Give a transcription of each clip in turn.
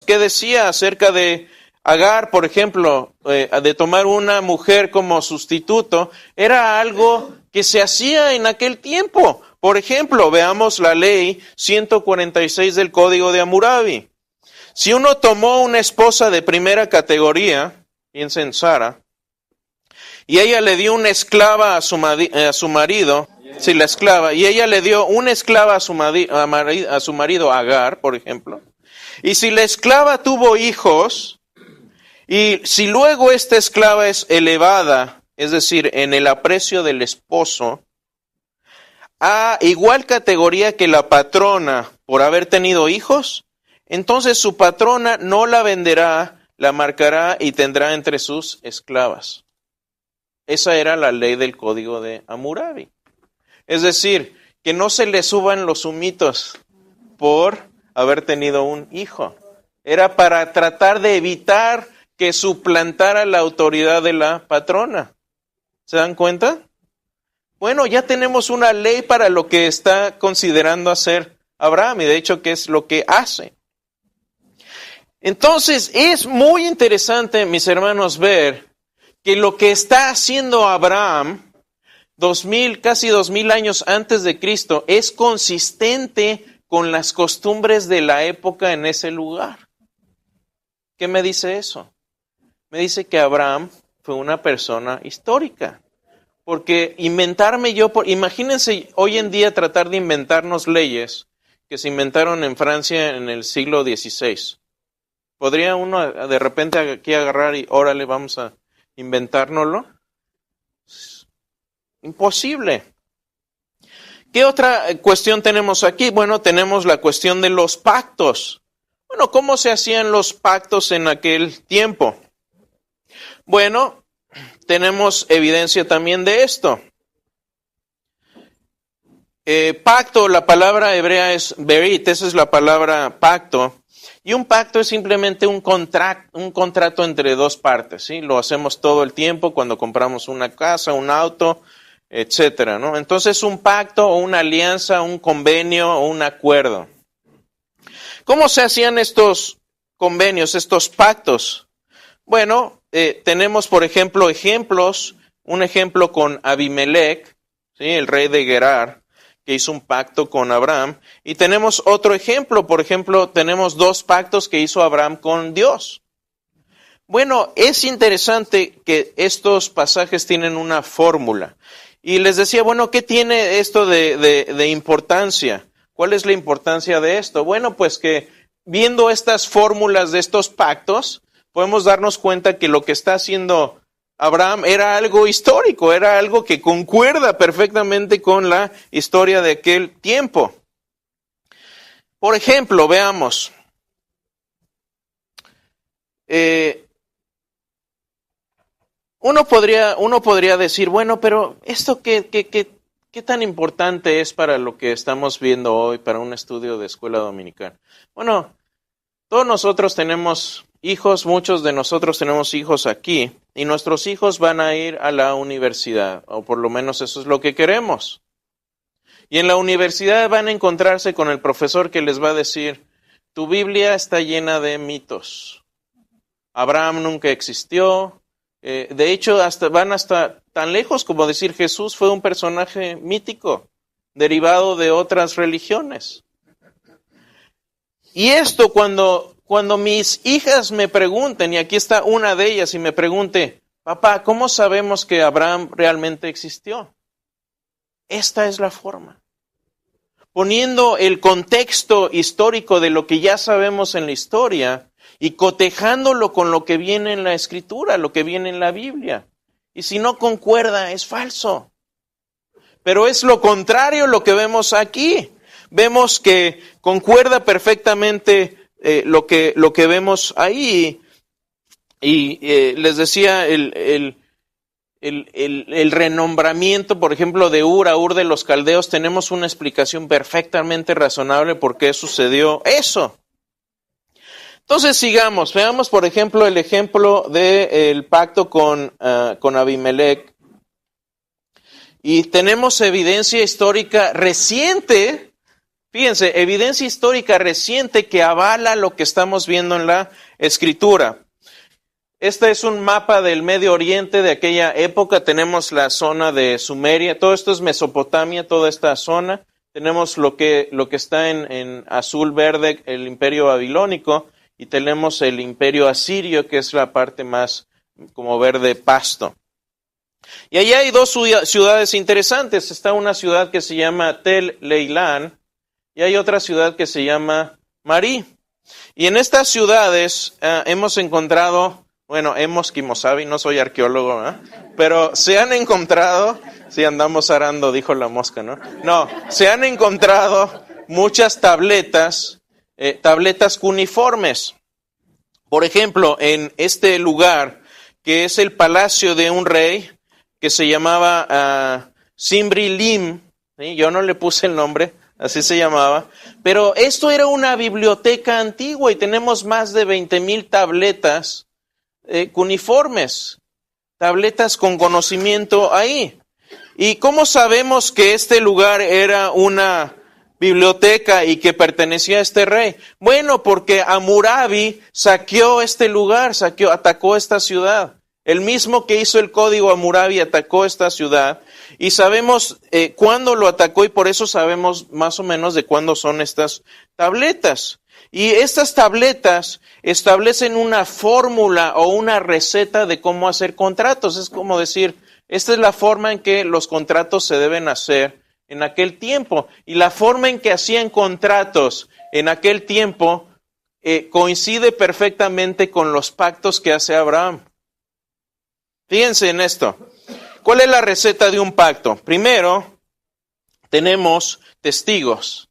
qué decía acerca de Agar, por ejemplo, de tomar una mujer como sustituto, era algo que se hacía en aquel tiempo. Por ejemplo, veamos la ley 146 del Código de Hammurabi. Si uno tomó una esposa de primera categoría, piensa en Sara, y ella le dio una esclava a su marido, sí, la esclava, y ella le dio una esclava a su marido Agar, por ejemplo, y si la esclava tuvo hijos, y si luego esta esclava es elevada, es decir, en el aprecio del esposo, a igual categoría que la patrona por haber tenido hijos, entonces su patrona no la venderá, la marcará y tendrá entre sus esclavas. Esa era la ley del Código de Hammurabi. Es decir, que no se le suban los humitos por haber tenido un hijo. Era para tratar de evitar que suplantara la autoridad de la patrona. ¿Se dan cuenta? Bueno, ya tenemos una ley para lo que está considerando hacer Abraham, y de hecho que es lo que hace. Entonces, es muy interesante, mis hermanos, ver que lo que está haciendo Abraham, casi 2000 años antes de Cristo, es consistente con las costumbres de la época en ese lugar. ¿Qué me dice eso? Me dice que Abraham fue una persona histórica. Porque imagínense hoy en día tratar de inventarnos leyes que se inventaron en Francia en el siglo XVI. ¿Podría uno de repente aquí agarrar y órale, vamos a inventárnoslo? Imposible. ¿Qué otra cuestión tenemos aquí? Bueno, tenemos la cuestión de los pactos. Bueno, ¿cómo se hacían los pactos en aquel tiempo? Bueno, tenemos evidencia también de esto. Pacto, la palabra hebrea es berit, esa es la palabra pacto. Y un pacto es simplemente un contrato entre dos partes, ¿sí? Lo hacemos todo el tiempo cuando compramos una casa, un auto, etcétera, ¿no? Entonces, un pacto o una alianza, un convenio o un acuerdo. ¿Cómo se hacían estos convenios, estos pactos? Bueno, tenemos, por ejemplo, un ejemplo con Abimelech, ¿sí? El rey de Gerar, que hizo un pacto con Abraham, y tenemos otro ejemplo, por ejemplo, tenemos 2 pactos que hizo Abraham con Dios. Bueno, es interesante que estos pasajes tienen una fórmula, y les decía, bueno, ¿qué tiene esto de importancia? ¿Cuál es la importancia de esto? Bueno, pues que viendo estas fórmulas de estos pactos, podemos darnos cuenta que lo que está haciendo Abraham era algo histórico, era algo que concuerda perfectamente con la historia de aquel tiempo. Por ejemplo, veamos. Uno podría decir, bueno, pero ¿esto qué tan importante es para lo que estamos viendo hoy, para un estudio de escuela dominical? Bueno, todos nosotros tenemos hijos, muchos de nosotros tenemos hijos aquí, y nuestros hijos van a ir a la universidad, o por lo menos eso es lo que queremos. Y en la universidad van a encontrarse con el profesor que les va a decir, tu Biblia está llena de mitos. Abraham nunca existió. De hecho, van hasta tan lejos como decir Jesús fue un personaje mítico, derivado de otras religiones. Y esto cuando mis hijas me pregunten, y aquí está una de ellas, y me pregunte, papá, ¿cómo sabemos que Abraham realmente existió? Esta es la forma. Poniendo el contexto histórico de lo que ya sabemos en la historia y cotejándolo con lo que viene en la Escritura, lo que viene en la Biblia. Y si no concuerda, es falso. Pero es lo contrario lo que vemos aquí. Vemos que concuerda perfectamente lo que vemos ahí. Y les decía, el renombramiento, por ejemplo, de Ur de los Caldeos, tenemos una explicación perfectamente razonable por qué sucedió eso. Entonces sigamos, veamos por ejemplo el ejemplo del pacto con Abimelech. Y tenemos evidencia histórica reciente Fíjense, evidencia histórica reciente que avala lo que estamos viendo en la Escritura. Este es un mapa del Medio Oriente de aquella época. Tenemos la zona de Sumeria. Todo esto es Mesopotamia, toda esta zona. Tenemos lo que está en azul verde, el Imperio Babilónico, y tenemos el Imperio Asirio, que es la parte más como verde pasto. Y allá hay dos ciudades interesantes. Está una ciudad que se llama Tel Leilán y hay otra ciudad que se llama Marí. Y en estas ciudades hemos encontrado, Kimosabi, no soy arqueólogo, pero se han encontrado, sí andamos arando, dijo la mosca, ¿no? No, se han encontrado muchas tabletas cuneiformes. Por ejemplo, en este lugar, que es el palacio de un rey, que se llamaba Simri-Lim, ¿sí? Yo no le puse el nombre, así se llamaba, pero esto era una biblioteca antigua y tenemos más de 20,000 tabletas cuneiformes, tabletas con conocimiento ahí. ¿Y cómo sabemos que este lugar era una biblioteca y que pertenecía a este rey? Bueno, porque Hammurabi saqueó este lugar, atacó esta ciudad. El mismo que hizo el código Hammurabi atacó esta ciudad y sabemos cuándo lo atacó y por eso sabemos más o menos de cuándo son estas tabletas. Y estas tabletas establecen una fórmula o una receta de cómo hacer contratos. Es como decir, esta es la forma en que los contratos se deben hacer en aquel tiempo. Y la forma en que hacían contratos en aquel tiempo coincide perfectamente con los pactos que hace Abraham. Fíjense en esto. ¿Cuál es la receta de un pacto? Primero, tenemos testigos.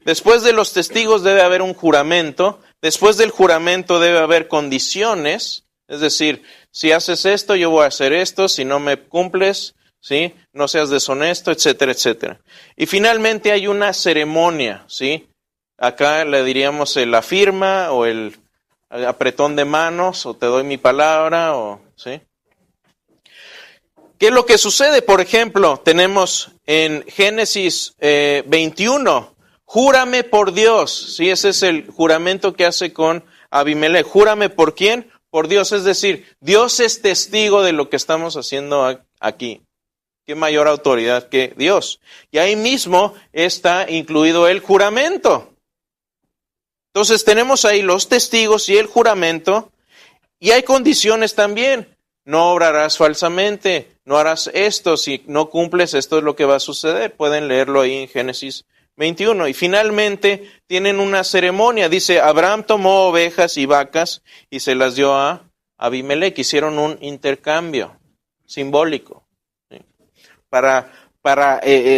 Después de los testigos debe haber un juramento. Después del juramento debe haber condiciones. Es decir, si haces esto, yo voy a hacer esto. Si no me cumples, ¿sí? No seas deshonesto, etcétera, etcétera. Y finalmente hay una ceremonia, ¿sí? Acá le diríamos la firma o el apretón de manos o te doy mi palabra, o ¿sí? ¿Qué es lo que sucede? Por ejemplo, tenemos en Génesis 21, júrame por Dios. Sí, ese es el juramento que hace con Abimelech. Júrame por quién? Por Dios. Es decir, Dios es testigo de lo que estamos haciendo aquí. ¿Qué mayor autoridad que Dios? Y ahí mismo está incluido el juramento. Entonces tenemos ahí los testigos y el juramento. Y hay condiciones también. No obrarás falsamente, no harás esto, si no cumples, esto es lo que va a suceder. Pueden leerlo ahí en Génesis 21. Y finalmente tienen una ceremonia. Dice, Abraham tomó ovejas y vacas y se las dio a Abimelech. Hicieron un intercambio simbólico, ¿sí? para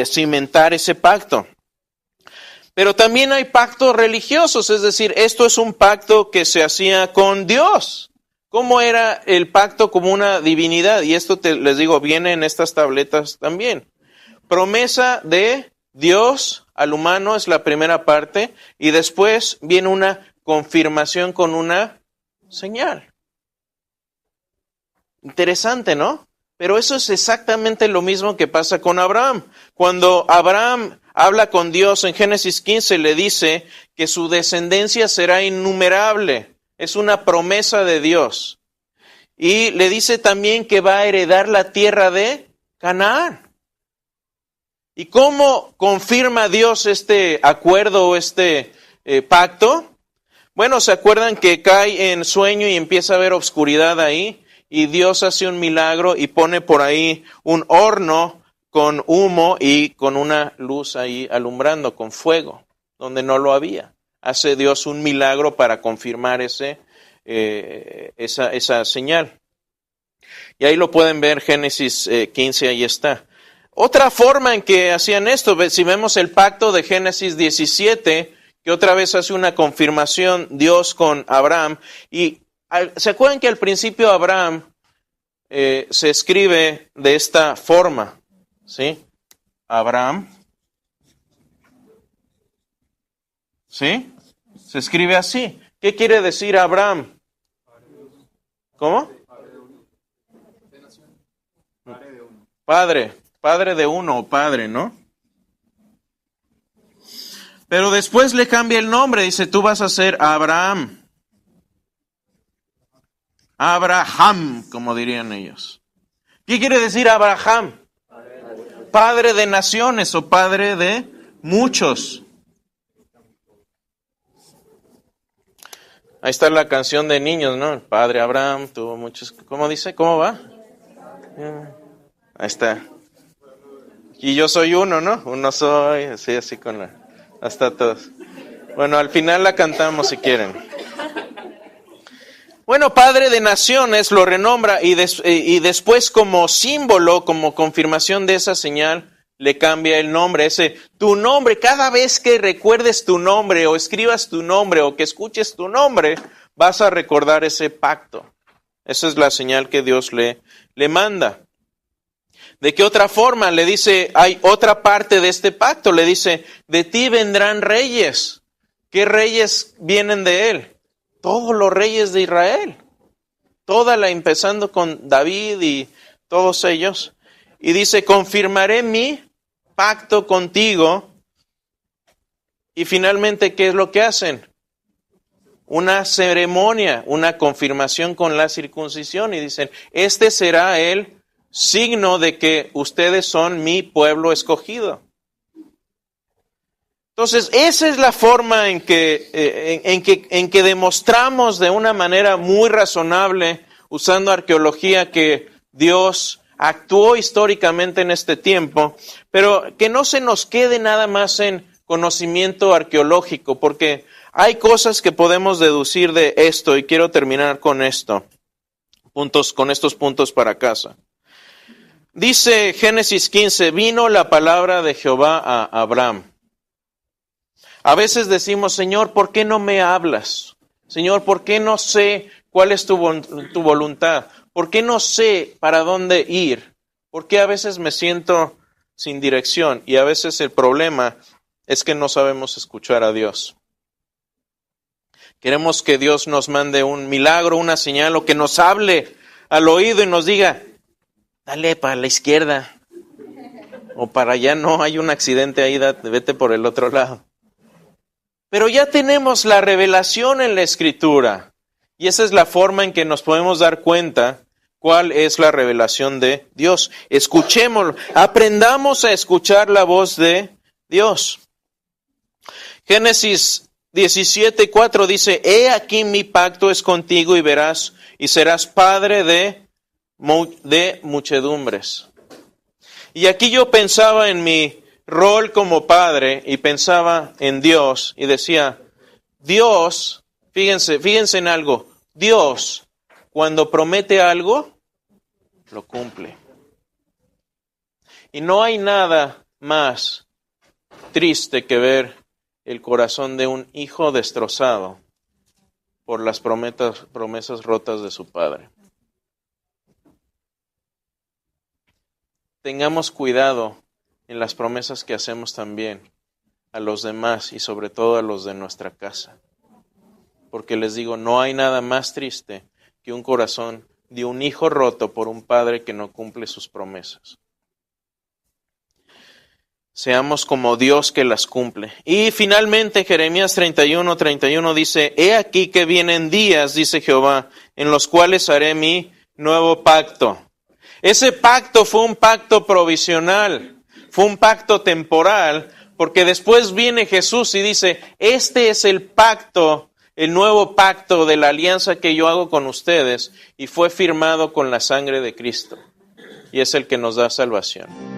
cimentar ese pacto. Pero también hay pactos religiosos, es decir, esto es un pacto que se hacía con Dios. ¿Cómo era el pacto como una divinidad? Y esto les digo, viene en estas tabletas también. Promesa de Dios al humano es la primera parte y después viene una confirmación con una señal. Interesante, ¿no? Pero eso es exactamente lo mismo que pasa con Abraham. Cuando Abraham habla con Dios en Génesis 15, le dice que su descendencia será innumerable. Es una promesa de Dios. Y le dice también que va a heredar la tierra de Canaán. ¿Y cómo confirma Dios este acuerdo o este pacto? Bueno, ¿se acuerdan que cae en sueño y empieza a haber oscuridad ahí? Y Dios hace un milagro y pone por ahí un horno con humo y con una luz ahí alumbrando, con fuego, donde no lo había. Hace Dios un milagro para confirmar esa señal. Y ahí lo pueden ver, Génesis 15, ahí está. Otra forma en que hacían esto, si vemos el pacto de Génesis 17, que otra vez hace una confirmación Dios con Abraham. Y ¿se acuerdan que al principio Abraham se escribe de esta forma? ¿Sí? Abraham. ¿Sí? Se escribe así. ¿Qué quiere decir Abraham? ¿Cómo? Padre de uno o padre, ¿no? Pero después le cambia el nombre, dice, tú vas a ser Abraham. Abraham, como dirían ellos. ¿Qué quiere decir Abraham? Padre de naciones o padre de muchos. Ahí está la canción de niños, ¿no? El padre Abraham tuvo muchos... ¿Cómo dice? ¿Cómo va? Ahí está. Y yo soy uno, ¿no? Uno soy, así con la... Hasta todos. Bueno, al final la cantamos si quieren. Bueno, Padre de Naciones lo renombra y después como símbolo, como confirmación de esa señal, le cambia el nombre. Tu nombre, cada vez que recuerdes tu nombre o escribas tu nombre o que escuches tu nombre, vas a recordar ese pacto. Esa es la señal que Dios le manda. ¿De qué otra forma? Le dice, hay otra parte de este pacto, le dice, de ti vendrán reyes. ¿Qué reyes vienen de él? Todos los reyes de Israel. Empezando con David y todos ellos. Y dice, confirmaré mi pacto contigo. Y finalmente, ¿qué es lo que hacen? Una ceremonia, una confirmación con la circuncisión. Y dicen, este será el signo de que ustedes son mi pueblo escogido. Entonces, esa es la forma en que demostramos de una manera muy razonable, usando arqueología, que Dios actuó históricamente en este tiempo, pero que no se nos quede nada más en conocimiento arqueológico, porque hay cosas que podemos deducir de esto, y quiero terminar con esto, con estos puntos para casa. Dice Génesis 15, vino la palabra de Jehová a Abraham. A veces decimos, Señor, ¿por qué no me hablas? Señor, ¿por qué no sé cuál es tu voluntad? ¿Por qué no sé para dónde ir? ¿Por qué a veces me siento sin dirección? Y a veces el problema es que no sabemos escuchar a Dios. Queremos que Dios nos mande un milagro, una señal, o que nos hable al oído y nos diga, dale para la izquierda, o para allá no, hay un accidente ahí, vete por el otro lado. Pero ya tenemos la revelación en la Escritura, y esa es la forma en que nos podemos dar cuenta cuál es la revelación de Dios. Escuchémoslo, aprendamos a escuchar la voz de Dios. Génesis 17:4 dice, he aquí mi pacto es contigo y verás, y serás padre de muchedumbres. Y aquí yo pensaba en mi rol como padre y pensaba en Dios y decía, Dios, fíjense en algo, Dios cuando promete algo, lo cumple. Y no hay nada más triste que ver el corazón de un hijo destrozado por las promesas rotas de su padre. Tengamos cuidado en las promesas que hacemos también a los demás y sobre todo a los de nuestra casa. Porque les digo, no hay nada más triste que un corazón de un hijo roto por un padre que no cumple sus promesas. Seamos como Dios que las cumple. Y finalmente Jeremías 31:31 dice, he aquí que vienen días, dice Jehová, en los cuales haré mi nuevo pacto. Ese pacto fue un pacto provisional, fue un pacto temporal, porque después viene Jesús y dice, este es el pacto, el nuevo pacto de la alianza que yo hago con ustedes, y fue firmado con la sangre de Cristo, y es el que nos da salvación.